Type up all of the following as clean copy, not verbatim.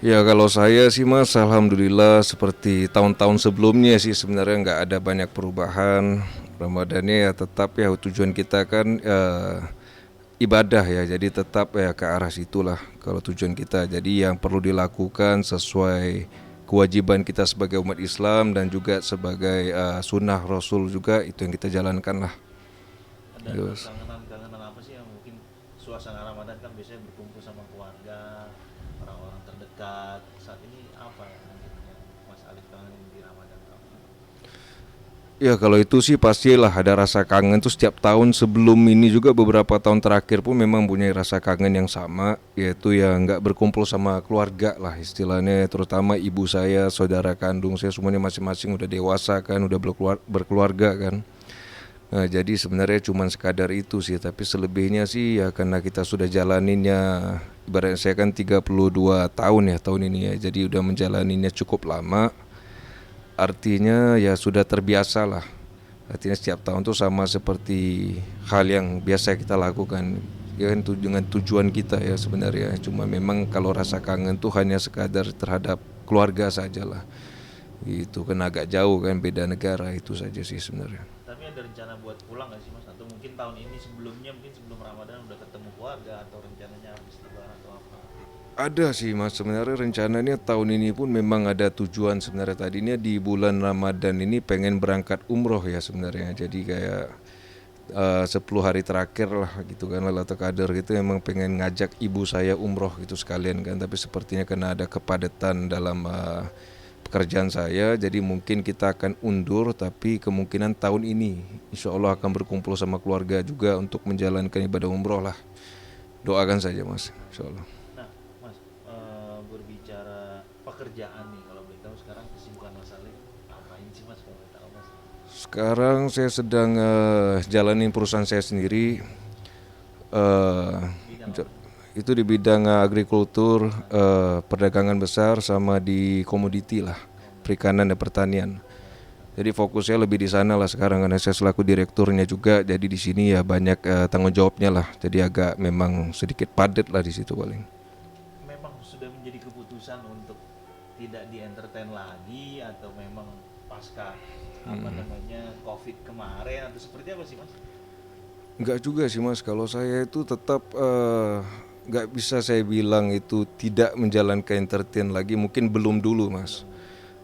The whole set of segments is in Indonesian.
Ya kalau saya sih Mas, alhamdulillah seperti tahun-tahun sebelumnya sih sebenarnya nggak ada banyak perubahan. Ramadannya ya tetap ya tujuan kita kan ibadah ya, jadi tetap ya ke arah situlah kalau tujuan kita. Jadi yang perlu dilakukan sesuai kewajiban kita sebagai umat Islam dan juga sebagai sunnah Rasul juga itu yang kita jalankan lah. Ada Terus. kangenan-kangenan apa sih yang mungkin suasana Ramadan kan biasanya berkumpul sama keluarga, orang-orang terdekat. Saat ini apa ya mungkin yang Mas Alif kangenin di Ramadan tahun ini? Ya kalau itu sih pastilah ada rasa kangen tuh setiap tahun sebelum ini juga beberapa tahun terakhir pun memang punya rasa kangen yang sama, yaitu ya nggak berkumpul sama keluarga lah istilahnya, terutama ibu saya, saudara kandung saya semuanya masing-masing udah dewasa kan, udah berkeluarga kan. Nah jadi sebenarnya cuma sekadar itu sih, tapi selebihnya sih ya karena kita sudah jalaninnya, ibaratnya saya kan 32 tahun ya tahun ini ya, jadi udah menjalaninya cukup lama. Artinya ya sudah terbiasa lah. Artinya setiap tahun tuh sama seperti hal yang biasa kita lakukan. Ya kan dengan tujuan kita ya sebenarnya. Cuma memang kalau rasa kangen tuh hanya sekadar terhadap keluarga sajalah. Itu kan agak jauh kan, beda negara, itu saja sih sebenarnya. Tapi ada rencana buat pulang nggak sih Mas? Atau mungkin tahun ini sebelumnya mungkin sebelum Ramadan udah ketemu keluarga atau rencananya habis Lebaran atau apa gitu? Ada sih Mas, sebenarnya rencananya tahun ini pun memang ada tujuan sebenarnya, tadinya di bulan Ramadan ini pengen berangkat umroh ya sebenarnya. Jadi kayak 10 hari terakhir lah gitu kan, Lailatul Qadar gitu, emang pengen ngajak ibu saya umroh gitu sekalian kan, tapi sepertinya karena ada kepadatan dalam pekerjaan saya, jadi mungkin kita akan undur, tapi kemungkinan tahun ini insya Allah akan berkumpul sama keluarga juga untuk menjalankan ibadah umroh lah. Doakan saja Mas, insya Allah. Nah, Mas, berbicara pekerjaan nih, kalau boleh tahu sekarang kesibukan Mas Alif ngapain sih Mas kalau boleh tahu Mas? Sekarang saya sedang jalanin perusahaan saya sendiri, eh, Bidang apa? itu di bidang agrikultur, perdagangan besar sama di komoditi lah, Komoditi. perikanan dan pertanian. Ya. Jadi fokusnya lebih di sana lah sekarang karena saya selaku direkturnya juga. Jadi di sini ya banyak tanggung jawabnya lah. Jadi agak memang sedikit padat lah di situ paling. Memang sudah menjadi keputusan untuk tidak di entertain lagi atau memang pasca apa namanya COVID kemarin atau seperti apa sih Mas? Enggak juga sih Mas. Kalau saya itu tetap nggak bisa saya bilang itu tidak menjalankan entertain lagi. Mungkin belum dulu Mas. Belum.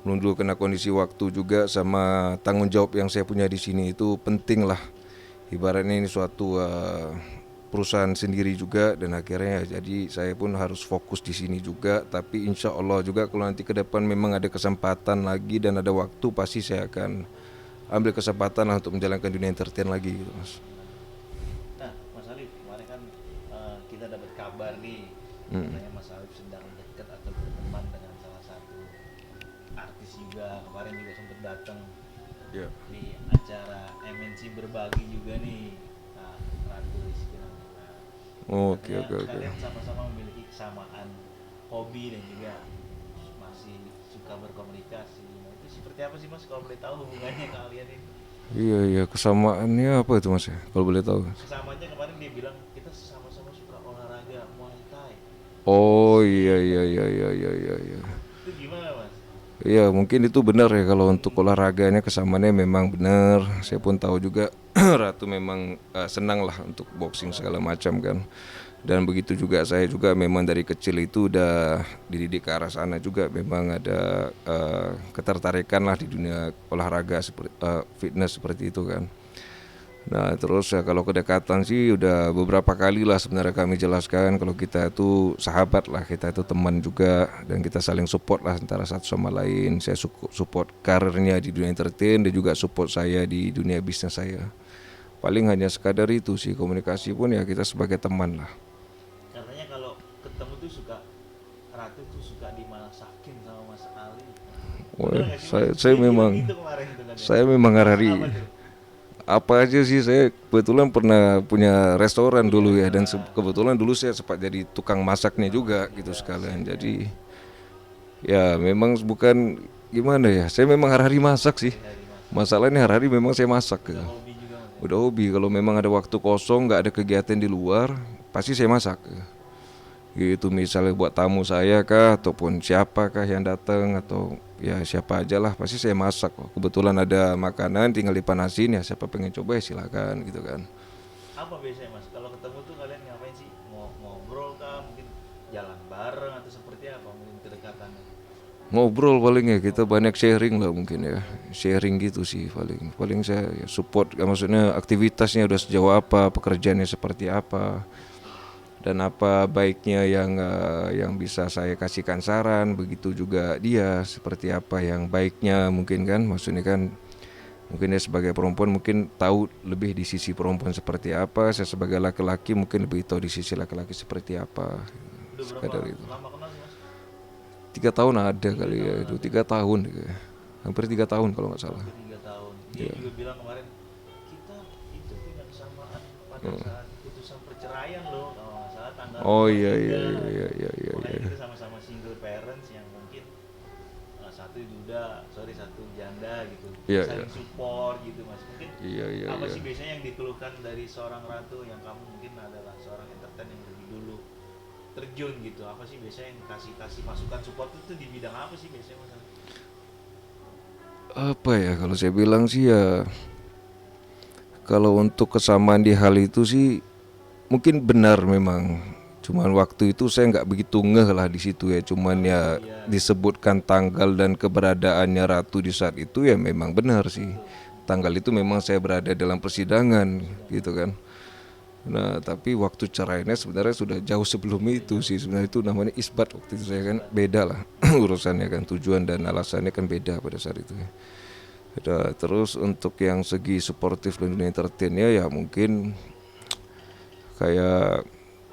Belum dulu karena kondisi waktu juga sama tanggung jawab yang saya punya di sini itu penting lah. Ibaratnya ini suatu perusahaan sendiri juga, dan akhirnya ya jadi saya pun harus fokus di sini juga, tapi insya Allah juga kalau nanti ke depan memang ada kesempatan lagi dan ada waktu, pasti saya akan ambil kesempatan lah untuk menjalankan dunia entertain lagi gitu Mas. Nah, Mas Alif, kemarin kan kita dapat kabar nih, katanya Mas Alif sedang dekat atau berteman dengan salah satu artis juga. Kemarin juga sempat datang Ya. di acara MNC berbagi juga nih. Nah, Ratu Rizky Namanya. Oke Katanya oke oke. kalian sama-sama memiliki kesamaan hobi dan juga masih suka berkomunikasi. Nah, itu seperti apa sih Mas kalau boleh tahu hubungannya kalian ini? Iya iya, kesamaannya apa itu Mas ya? Kalau boleh tahu. Kesamanya kemarin dia bilang kita sama-sama suka olahraga Muay Thai. Oh iya Asik iya iya katanya. iya iya iya. Iya. Itu gimana Mas? Iya mungkin itu benar ya, kalau untuk Hmm. olahraganya kesamaannya memang benar. Saya pun tahu juga Ratu memang senang lah untuk boxing segala Olahraga. macam kan. Dan begitu juga saya juga memang dari kecil itu udah dididik ke arah sana juga. Memang ada ketertarikan lah di dunia olahraga seperti fitness seperti itu kan. Nah terus ya kalau kedekatan sih udah beberapa kali lah sebenarnya kami jelaskan kalau kita itu sahabat lah, kita itu teman juga, dan kita saling support lah antara satu sama lain. Saya support karirnya di dunia entertain, dan juga support saya di dunia bisnis saya. Paling hanya sekadar itu sih, komunikasi pun ya kita sebagai teman lah. Katanya kalau ketemu tuh suka Ratu tuh suka dimasakin sama Mas Ali. Bener Wah, gak sih Mas? saya Dia bilang memang gitu kemarin tuh katanya. saya memang Masak apa hari tuh? apa aja sih, saya kebetulan pernah punya restoran Punya dulu ya, dan restoran. kebetulan dulu saya sempat jadi tukang masaknya Tukang juga masak gitu juga sekalian. chefnya. Jadi ya memang bukan gimana ya, saya memang hari-hari masak sih. Hari-hari masak. Masalahnya hari-hari memang saya masak Udah ya. hobi juga Mas ya. Udah hobi, kalau memang ada waktu kosong nggak ada kegiatan di luar pasti saya masak ya. Gitu misalnya buat tamu saya kah ataupun siapakah yang datang atau ya siapa aja lah pasti saya masak kok. Kebetulan ada makanan tinggal dipanasin ya siapa pengen coba ya silakan gitu kan. Apa biasanya mas kalau ketemu tuh kalian ngapain sih, ngobrol kah, mungkin jalan bareng atau seperti apa mungkin kedekatannya? Ngobrol paling ya kita banyak sharing lah mungkin ya. Sharing gitu sih paling. Paling saya ya support maksudnya aktivitasnya udah sejauh apa, pekerjaannya seperti apa dan apa baiknya yang bisa saya kasihkan saran, begitu juga dia seperti apa yang baiknya mungkin kan maksudnya kan mungkin dia sebagai perempuan mungkin tahu lebih di sisi perempuan seperti apa, saya sebagai laki-laki mungkin lebih tahu di sisi laki-laki seperti apa. Udah berapa Sekadar itu. lama kenal sih mas? 3 tahun ada Tiga kali ya tahun itu ada. 3 tahun ya. Hampir 3 tahun kalau nggak salah. Hampir 3 tahun. Dia Iya. juga bilang kemarin kita itu punya kesamaan pada saat putusan perceraian loh, kalau nggak salah tanggal Oh dua iya iya tiga iya iya iya iya. Makanya Iya kita sama-sama single parents yang mungkin satu duda, sorry satu janda gitu, iya iya saling support gitu mas. Mungkin iya iya. apa Iya. sih biasanya yang dikeluhkan dari seorang ratu yang kamu mungkin adalah seorang entertain yang lebih dulu terjun gitu, apa sih biasanya yang kasih kasih masukan support itu di bidang apa sih biasanya mas? Apa ya kalau saya bilang sih ya kalau untuk kesamaan di hal itu sih mungkin benar memang. Cuman waktu itu saya nggak begitu ngeh lah di situ ya. Cuman Oh ya iya disebutkan tanggal dan keberadaannya Ratu di saat itu ya memang benar sih. betul. Tanggal itu memang saya berada dalam persidangan Persidangan. gitu kan. Nah tapi waktu cerainya sebenarnya sudah jauh sebelum itu sih. Sebenarnya itu namanya isbat waktu itu saya kan Isbat. beda lah urusannya kan tujuan dan alasannya kan beda pada saat itu ya. Terus untuk yang segi suportif dan dunia entertainnya ya mungkin kayak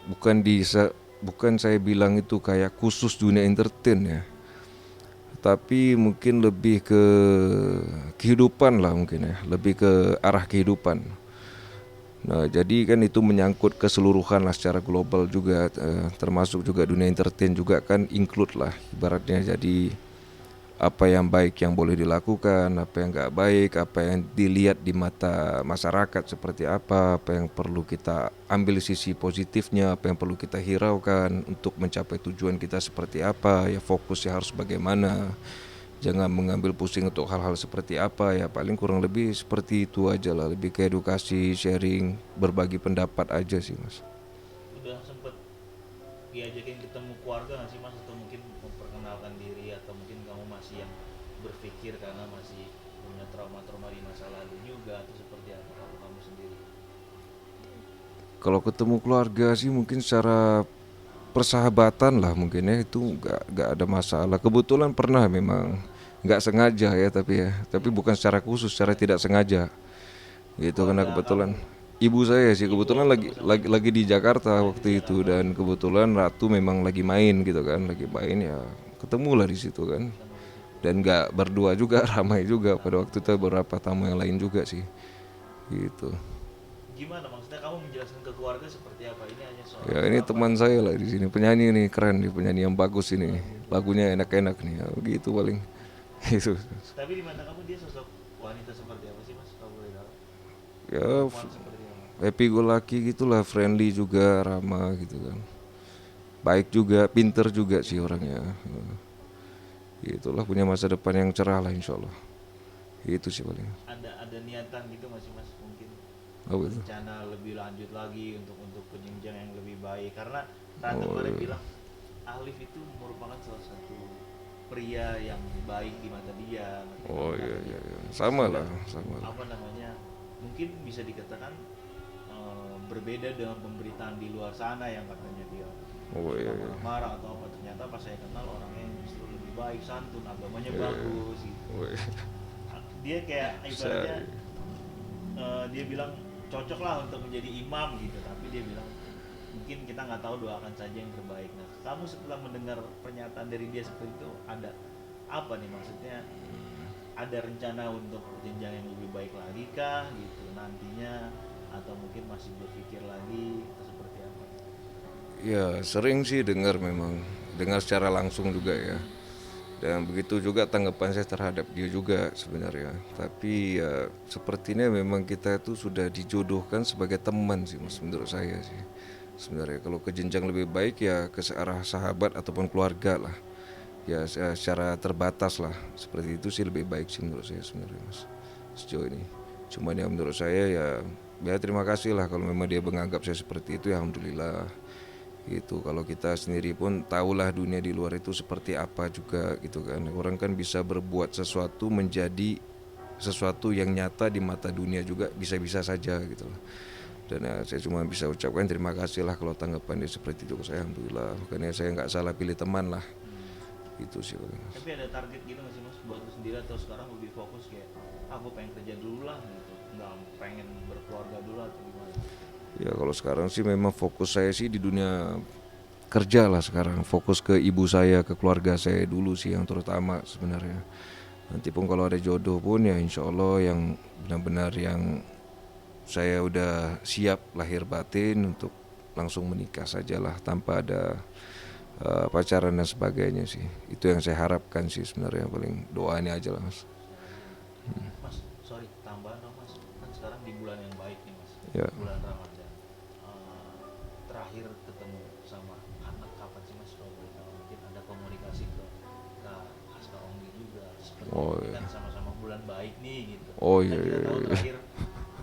bukan saya bilang itu kayak khusus dunia entertain ya, tapi mungkin lebih ke kehidupan lah mungkin ya, lebih ke arah kehidupan. Nah jadi kan itu menyangkut keseluruhan lah secara global juga, termasuk juga dunia entertain juga kan include lah ibaratnya. Jadi apa yang baik yang boleh dilakukan, apa yang nggak baik, apa yang dilihat di mata masyarakat seperti apa yang perlu kita ambil sisi positifnya, apa yang perlu kita hiraukan untuk mencapai tujuan kita seperti apa, ya fokusnya harus bagaimana, jangan mengambil pusing untuk hal-hal seperti apa ya paling kurang lebih seperti itu aja lah, lebih ke edukasi, sharing, berbagi pendapat aja sih mas. Udah sempet diajakin ketemu keluarga nggak sih mas, atau mungkin memperkenalkan diri, atau mungkin kamu masih yang berpikir karena masih punya trauma-trauma di masa lalu juga, atau seperti apa kalau kamu sendiri? Kalau ketemu keluarga sih mungkin secara persahabatan lah mungkin ya itu nggak ada masalah. Kebetulan pernah memang nggak sengaja ya tapi bukan secara khusus, secara tidak sengaja gitu karena Keluarga kamu, kebetulan ibu saya sih ibu kebetulan waktu lagi ketemu sama lagi ibu lagi di Jakarta lagi di waktu itu Jakarta, dan kebetulan Ratu memang lagi main gitu kan, lagi main ya ketemu lah di situ kan, ketemu di situ dan nggak berdua juga ramai juga pada ramai. waktu itu beberapa tamu yang lain juga sih gitu. Gimana maksudnya kamu menjelaskan ke keluarga seperti apa, ini hanya seorang Ya ini pelamar? teman saya lah di sini penyanyi nih keren nih, penyanyi yang bagus ini, Oh gitu. lagunya enak-enak nih ya, begitu paling itu. Tapi di mata kamu dia sosok wanita seperti apa sih mas, kalau boleh tahu? Ya Perempuan seperti apa? happy go lucky gitulah, friendly juga, ramah gitu kan, baik juga, pinter juga sih orangnya. Itulah punya masa depan yang cerah lah insya Allah. Itu sih paling. Ada niatan gitu masih mas, mungkin Oh itu. rencana lebih lanjut lagi untuk penjenjang yang lebih baik, karena Ratu Oh kemarin iya. bilang Alif itu merupakan salah satu pria yang baik di mata dia, Oh iya katanya. iya, iya. Terus Sama juga lah, sama lah. apa namanya, mungkin bisa dikatakan berbeda dengan pemberitaan di luar sana yang katanya dia Oh suka iya iya. marah-marah atau apa, ternyata pas saya kenal orangnya yang justru lebih baik, santun, agamanya Iya, iya. bagus gitu. Oh iya. Dia kayak ibaratnya Saya. dia bilang cocok lah untuk menjadi imam gitu, tapi dia bilang mungkin kita nggak tahu, doakan saja yang terbaik. Nah kamu setelah mendengar pernyataan dari dia seperti itu, ada apa nih maksudnya, ada rencana untuk jenjang yang lebih baik lagi kah gitu nantinya, atau mungkin masih berpikir lagi atau seperti apa? Ya sering sih dengar memang, dengar secara langsung juga ya. Dan begitu juga tanggapan saya terhadap dia juga sebenarnya. Tapi ya sepertinya memang kita itu sudah dijodohkan sebagai teman sih mas menurut saya sih. sebenarnya. Kalau ke jenjang lebih baik ya ke searah sahabat ataupun keluarga lah. Ya secara terbatas lah, seperti itu sih lebih baik sih menurut saya sebenarnya Mas sejauh ini. Cuman ya menurut saya ya terima kasih lah kalau memang dia menganggap saya seperti itu, ya alhamdulillah gitu. Kalau kita sendiri pun tahulah dunia di luar itu seperti apa juga gitu kan. Orang kan bisa berbuat sesuatu menjadi sesuatu yang nyata di mata dunia juga bisa-bisa saja gitu loh. Dan saya cuma bisa ucapkan terima kasih lah kalau tanggapan dia seperti itu ke saya, alhamdulillah. Makanya saya nggak salah pilih teman lah, itu sih paling Mas. Tapi ada target gitu nggak sih Mas buat lu sendiri, atau sekarang lebih fokus kayak gue pengen kerja dulu lah gitu, nggak pengen berkeluarga dulu atau gimana? Ya kalau sekarang sih memang fokus saya sih di dunia kerja lah sekarang. Fokus ke ibu saya, ke keluarga saya dulu sih yang terutama sebenarnya. Nanti pun kalau ada jodoh pun ya insya Allah yang benar-benar yang saya udah siap lahir batin untuk langsung menikah sajalah tanpa ada pacaran dan sebagainya sih. Itu yang saya harapkan sih sebenarnya, paling doanya aja lah Mas. Mas, sorry, tambahan dong Mas. Kan sekarang di bulan yang baik nih Mas, Ya. bulan Ramadan. Terakhir ketemu sama anak kapan sih Mas? Kalau boleh tahu, mungkin ada komunikasi ke Aska Onggi juga. Seperti Oh ini iya. kan sama-sama bulan baik nih gitu. Oh Dan iya kita iya tahu iya. terakhir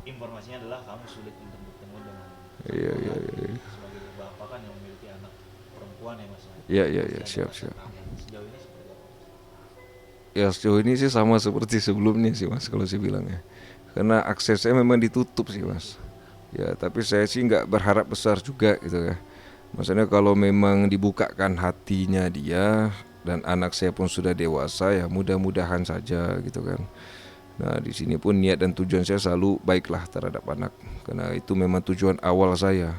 informasinya adalah kamu sulit untuk bertemu dengan Iya sang iya pengganti. iya. Sebagai bapak kan yang memiliki anak perempuan ya Mas. Iya iya iya, Masih ada siap rasa siap. kangen. Sejauh ini seperti apa Mas? Ya sejauh ini sih sama seperti sebelumnya sih Mas kalau saya bilang ya. Karena aksesnya memang ditutup sih Mas. Ya tapi saya sih nggak berharap besar juga gitu ya. Maksudnya kalau memang dibukakan hatinya dia dan anak saya pun sudah dewasa ya mudah-mudahan saja gitu kan. Nah di sini pun niat dan tujuan saya selalu baiklah terhadap anak, karena itu memang tujuan awal saya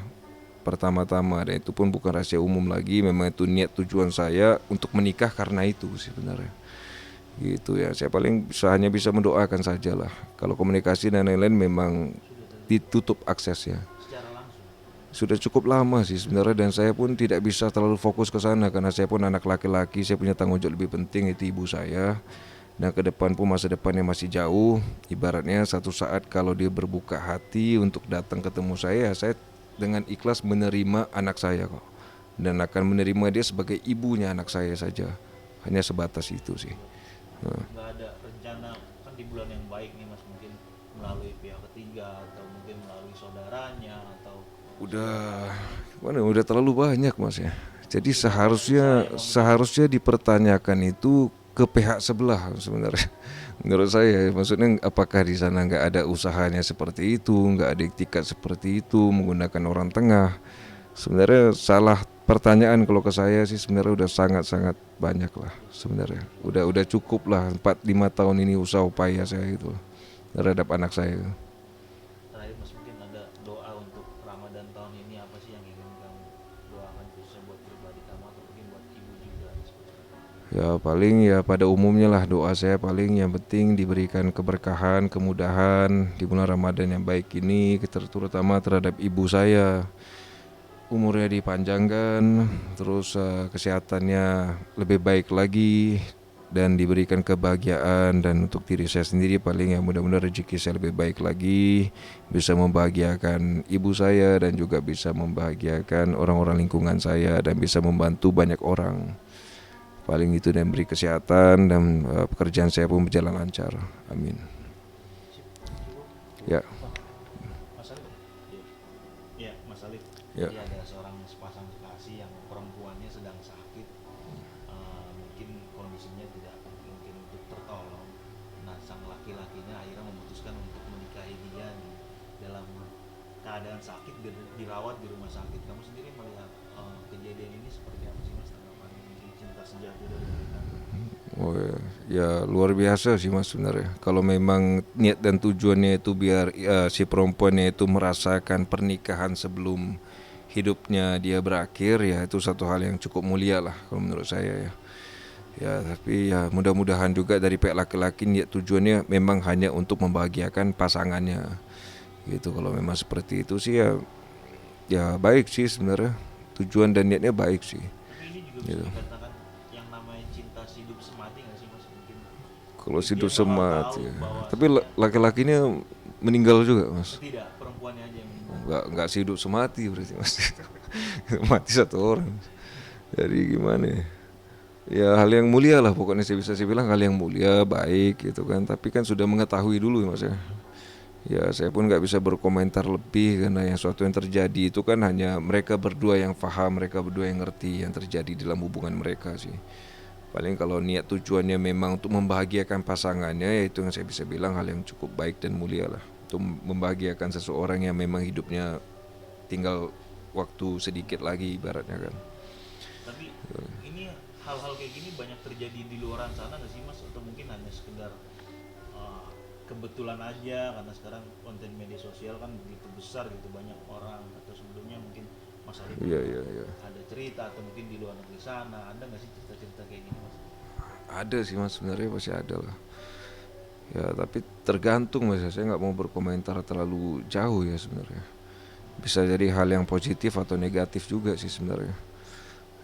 pertama-tama, dan itu pun bukan rahasia umum lagi, memang itu niat tujuan saya untuk menikah karena itu sih sebenarnya. Gitu ya, saya paling hanya bisa mendoakan saja lah. Kalau komunikasi dan lain-lain memang ditutup aksesnya. Secara langsung. Sudah cukup lama sih sebenarnya, dan saya pun tidak bisa terlalu fokus ke sana karena saya pun anak laki-laki, saya punya tanggung jawab lebih penting, itu ibu saya. Dan ke depan pun masa depannya masih jauh. Ibaratnya satu saat kalau dia berbuka hati untuk datang ketemu saya dengan ikhlas menerima anak saya kok. Dan akan menerima dia sebagai ibunya anak saya saja. Hanya sebatas itu sih. Nggak ada rencana kan di bulan yang baik nih Mas, mungkin melalui pihak ketiga atau mungkin melalui saudaranya atau Udah terlalu banyak Mas ya. Jadi seharusnya dipertanyakan itu ke pihak sebelah sebenarnya. Menurut saya, maksudnya apakah di sana nggak ada usahanya seperti itu, nggak ada etikat seperti itu, menggunakan orang tengah. Sebenarnya salah pertanyaan kalau ke saya sih sebenarnya udah sangat-sangat banyak lah sebenarnya. Udah cukup lah 4-5 tahun ini usaha upaya saya itu terhadap anak saya. terakhir Mas, mungkin ada doa untuk Ramadan tahun ini, apa sih yang ingin kamu doakan khususnya buat pribadi kamu atau mungkin buat ibu juga seperti itu? Ya paling ya pada umumnya lah doa saya paling yang penting diberikan keberkahan, kemudahan di bulan Ramadan yang baik ini, terutama terhadap ibu saya. Umurnya dipanjangkan, terus kesehatannya lebih baik lagi, dan diberikan kebahagiaan. Dan untuk diri saya sendiri paling ya mudah-mudahan rezeki saya lebih baik lagi, bisa membahagiakan ibu saya dan juga bisa membahagiakan orang-orang lingkungan saya dan bisa membantu banyak orang. Paling itu, dan beri kesehatan dan pekerjaan saya pun berjalan lancar. Amin. Cukup. Ya. Mas Alif, ya Mas Alif, Ya. jadi ada seorang sepasang kekasih yang perempuannya sedang sakit, mungkin kondisinya tidak mungkin untuk tertolong. Nah, sang laki-lakinya akhirnya memutuskan untuk menikahi dia nih, dalam keadaan sakit, dirawat di rumah sakit. Kamu sendiri melihat kejadian ini seperti apa sih Mas, tanggapannya, mungkin cinta sejati dari mereka? Oh ya, luar biasa sih Mas sebenarnya. Kalau memang niat dan tujuannya itu biar si perempuannya itu merasakan pernikahan sebelum hidupnya dia berakhir, ya itu satu hal yang cukup mulia lah kalau menurut saya ya. Ya tapi ya mudah-mudahan juga dari pihak laki-laki niat tujuannya memang hanya untuk membahagiakan pasangannya. Gitu, kalau memang seperti itu sih ya baik sih sebenarnya. Tujuan dan niatnya baik sih. Tapi ini juga bisa Gitu. dikatakan yang namanya cinta hidup semati nggak sih Mas? Mungkin Kalau dia hidup bakal semati tahu ya. bahwa Tapi laki-lakinya meninggal juga Mas. tidak, perempuannya aja yang Enggak sih hidup semati berarti Mas. mati satu orang. Jadi gimana ya? Ya hal yang mulia lah pokoknya saya bilang hal yang mulia baik gitu kan, tapi kan sudah mengetahui dulu mas ya. Ya saya pun nggak bisa berkomentar lebih karena yang suatu yang terjadi itu kan hanya mereka berdua yang paham, mereka berdua yang ngerti yang terjadi dalam hubungan mereka sih. Paling kalau niat tujuannya memang untuk membahagiakan pasangannya, ya itu yang saya bisa bilang hal yang cukup baik dan mulia lah. Untuk membahagiakan seseorang yang memang hidupnya tinggal waktu sedikit lagi ibaratnya kan. Tapi ini hal-hal kayak gini banyak terjadi di luaran sana nggak sih mas? Atau mungkin hanya sekedar uh, kebetulan aja karena sekarang konten media sosial kan begitu besar gitu, banyak orang, atau sebelumnya mungkin Mas Alif Iya iya iya. ada cerita atau mungkin di luar negeri sana ada nggak sih cerita-cerita kayak gini mas? Ada sih mas, sebenarnya pasti ada lah. Ya tapi tergantung mas, saya nggak mau berkomentar terlalu jauh ya sebenarnya. Bisa jadi hal yang positif atau negatif juga sih sebenarnya.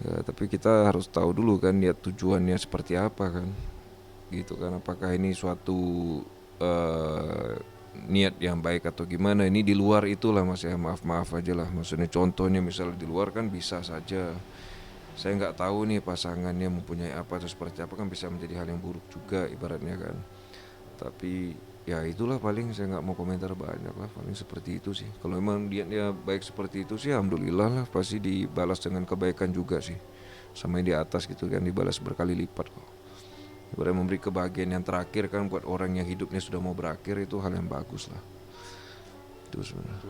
Ya tapi kita harus tahu dulu kan niat tujuannya seperti apa kan. Gitu kan, apakah ini suatu eh, niat yang baik atau gimana. Ini di luar itulah mas ya, maaf aja lah. Maksudnya contohnya misalnya di luar kan bisa saja saya nggak tahu nih pasangannya mempunyai apa atau seperti apa, kan bisa menjadi hal yang buruk juga ibaratnya kan. Tapi ya itulah, paling saya nggak mau komentar banyak lah, paling seperti itu sih. Kalau memang dia baik seperti itu sih alhamdulillah lah, pasti dibalas dengan kebaikan juga sih, sama yang di atas gitu kan, dibalas berkali lipat kok. Ibaratnya memberi kebahagiaan yang terakhir kan buat orang yang hidupnya sudah mau berakhir, itu hal yang bagus lah itu sebenarnya.